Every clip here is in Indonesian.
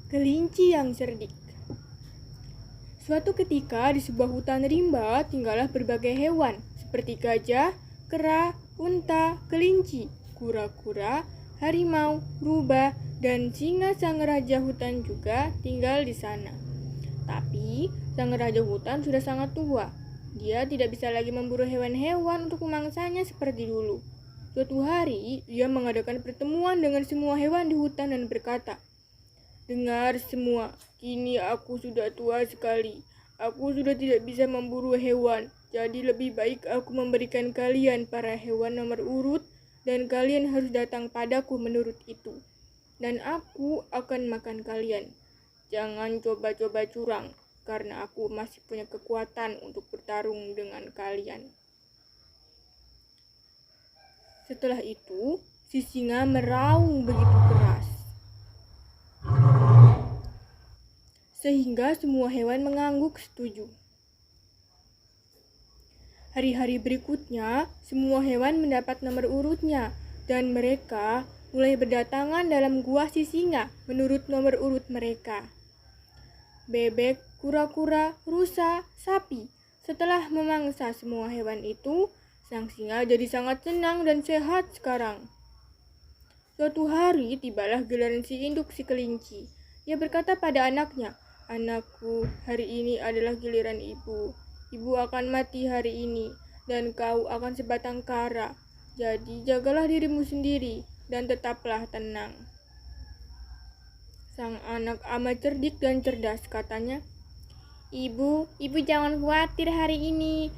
Kelinci yang cerdik. Suatu ketika di sebuah hutan rimba tinggallah berbagai hewan seperti gajah, kera, unta, kelinci, kura-kura, harimau, rubah, dan singa. Sang raja hutan juga tinggal di sana. Tapi sang raja hutan sudah sangat tua. Dia tidak bisa lagi memburu hewan-hewan untuk memangsanya seperti dulu. Suatu hari, dia mengadakan pertemuan dengan semua hewan di hutan dan berkata, "Dengar semua, kini aku sudah tua sekali. Aku sudah tidak bisa memburu hewan. Jadi lebih baik aku memberikan kalian para hewan nomor urut dan kalian harus datang padaku menurut itu. Dan aku akan makan kalian. Jangan coba-coba curang, karena aku masih punya kekuatan untuk bertarung dengan kalian." Setelah itu, si singa meraung begitu keras, sehingga semua hewan mengangguk setuju. Hari-hari berikutnya, semua hewan mendapat nomor urutnya, dan mereka mulai berdatangan dalam gua si singa menurut nomor urut mereka. Bebek, kura-kura, rusa, sapi. Setelah memangsa semua hewan itu, sang singa jadi sangat senang dan sehat sekarang. Suatu hari tibalah giliran si induk si kelinci. Ia berkata pada anaknya, "Anakku, hari ini adalah giliran ibu. Ibu akan mati hari ini, dan kau akan sebatang kara. Jadi jagalah dirimu sendiri, dan tetaplah tenang." Sang anak amat cerdik dan cerdas, katanya, Ibu jangan khawatir hari ini.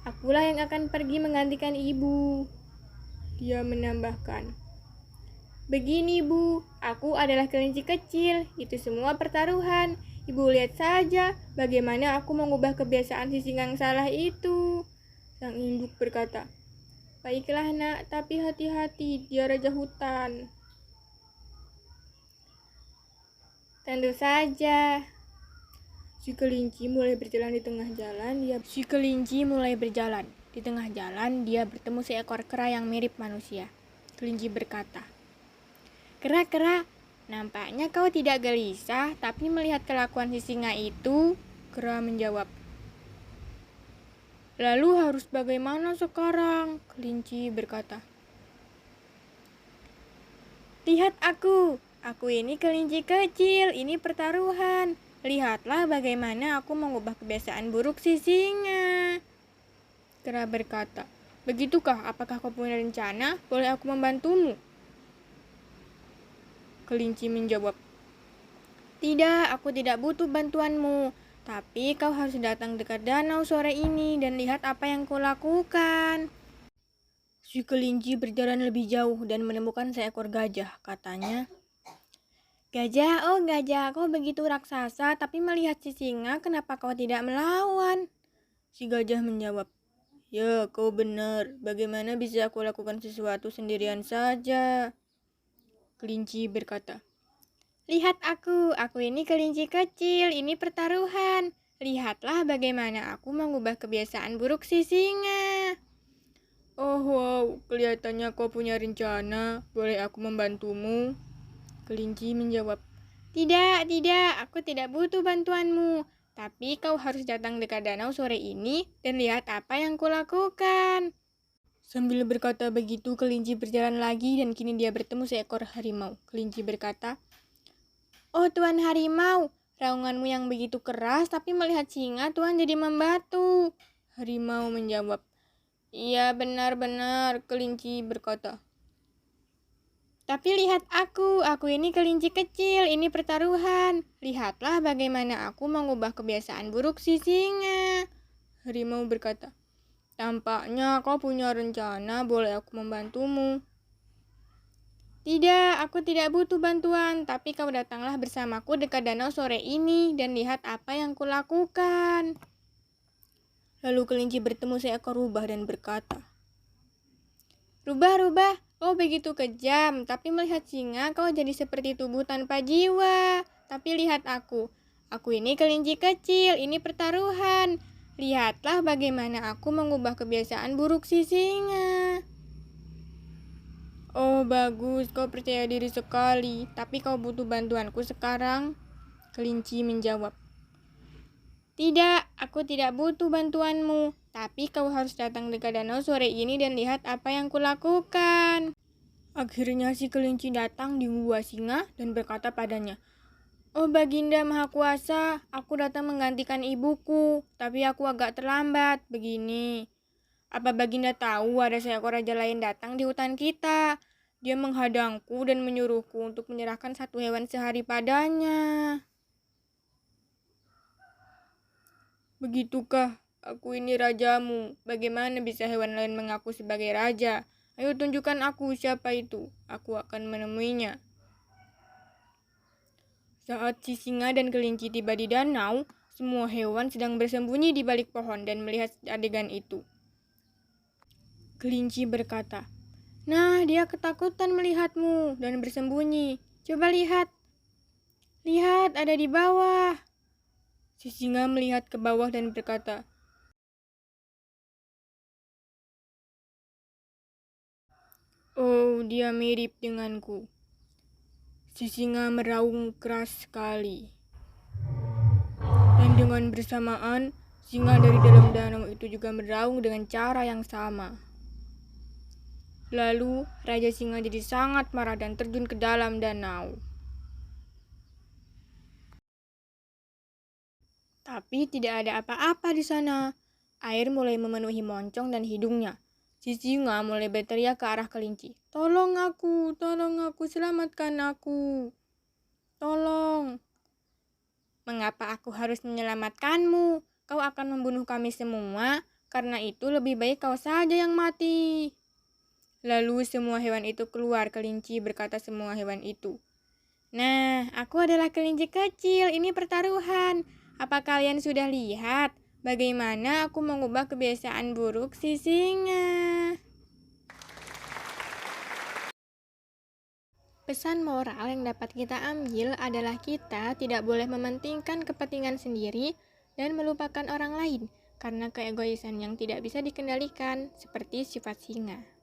Akulah yang akan pergi menggantikan ibu." Dia menambahkan, "Begini Bu, aku adalah kelinci kecil, itu semua pertaruhan. Ibu lihat saja bagaimana aku mengubah kebiasaan si singa yang salah itu." Sang induk berkata, "Baiklah nak, tapi hati-hati, dia raja hutan." "Tentu saja." Si kelinci mulai berjalan di tengah jalan. Dia bertemu seekor kera yang mirip manusia. Kelinci berkata, "Kera-kera, nampaknya kau tidak gelisah, tapi melihat kelakuan si singa itu." Kera menjawab, "Lalu harus bagaimana sekarang?" Kelinci berkata, "Lihat aku ini kelinci kecil, ini pertaruhan. Lihatlah bagaimana aku mengubah kebiasaan buruk si singa." Kera berkata, "Begitukah? Apakah kau punya rencana? Boleh aku membantumu?" Kelinci menjawab, "Tidak, aku tidak butuh bantuanmu. Tapi kau harus datang dekat danau sore ini dan lihat apa yang kau lakukan." Si kelinci berjalan lebih jauh dan menemukan seekor gajah. Katanya, "Gajah, oh gajah, kau begitu raksasa, tapi melihat si singa, kenapa kau tidak melawan?" Si gajah menjawab, "Ya, kau benar. Bagaimana bisa aku lakukan sesuatu sendirian saja?" Kelinci berkata, "Lihat aku ini kelinci kecil, ini pertaruhan. Lihatlah bagaimana aku mengubah kebiasaan buruk si singa." "Oh wow, kelihatannya kau punya rencana. Boleh aku membantumu?" Kelinci menjawab, Tidak, aku tidak butuh bantuanmu. Tapi kau harus datang dekat danau sore ini dan lihat apa yang kulakukan." Sambil berkata begitu, kelinci berjalan lagi dan kini dia bertemu seekor harimau. Kelinci berkata, "Oh Tuan Harimau, raunganmu yang begitu keras, tapi melihat singa Tuan jadi membatu." Harimau menjawab, "Iya benar-benar," kelinci berkata. "Tapi lihat aku ini kelinci kecil, ini pertaruhan. Lihatlah bagaimana aku mengubah kebiasaan buruk si singa." Harimau berkata, "Tampaknya kau punya rencana, boleh aku membantumu?" "Tidak, aku tidak butuh bantuan, tapi kau datanglah bersamaku dekat danau sore ini dan lihat apa yang kulakukan." Lalu kelinci bertemu seekor rubah dan berkata, Rubah, kau begitu kejam, tapi melihat singa kau jadi seperti tubuh tanpa jiwa. Tapi lihat aku ini kelinci kecil, ini pertaruhan. Lihatlah bagaimana aku mengubah kebiasaan buruk si singa." "Oh bagus, kau percaya diri sekali, tapi kau butuh bantuanku sekarang?" Kelinci menjawab, "Tidak, aku tidak butuh bantuanmu. Tapi kau harus datang dekat danau sore ini dan lihat apa yang kulakukan." Akhirnya si kelinci datang di gua singa dan berkata padanya, "Oh Baginda Maha Kuasa, aku datang menggantikan ibuku, tapi aku agak terlambat begini. Apa Baginda tahu ada seekor raja lain datang di hutan kita? Dia menghadangku dan menyuruhku untuk menyerahkan satu hewan sehari padanya." "Begitukah? Aku ini rajamu. Bagaimana bisa hewan lain mengaku sebagai raja? Ayo tunjukkan aku siapa itu. Aku akan menemuinya." Saat si singa dan kelinci tiba di danau, semua hewan sedang bersembunyi di balik pohon dan melihat adegan itu. Kelinci berkata, "Nah, dia ketakutan melihatmu dan bersembunyi. Coba lihat. Lihat, ada di bawah." Si singa melihat ke bawah dan berkata, "Oh, dia mirip denganku." Si singa meraung keras sekali. Dan dengan bersamaan, singa dari dalam danau itu juga meraung dengan cara yang sama. Lalu, Raja Singa jadi sangat marah dan terjun ke dalam danau. Tapi tidak ada apa-apa di sana. Air mulai memenuhi moncong dan hidungnya. Si singa mulai berteriak ke arah kelinci, tolong aku, selamatkan aku. Tolong." "Mengapa aku harus menyelamatkanmu? Kau akan membunuh kami semua. Karena itu lebih baik kau saja yang mati." Lalu semua hewan itu keluar. Kelinci berkata semua hewan itu, "Nah, aku adalah kelinci kecil. Ini pertaruhan. Apa kalian sudah lihat bagaimana aku mengubah kebiasaan buruk si singa?" Pesan moral yang dapat kita ambil adalah kita tidak boleh mementingkan kepentingan sendiri dan melupakan orang lain karena keegoisan yang tidak bisa dikendalikan seperti sifat singa.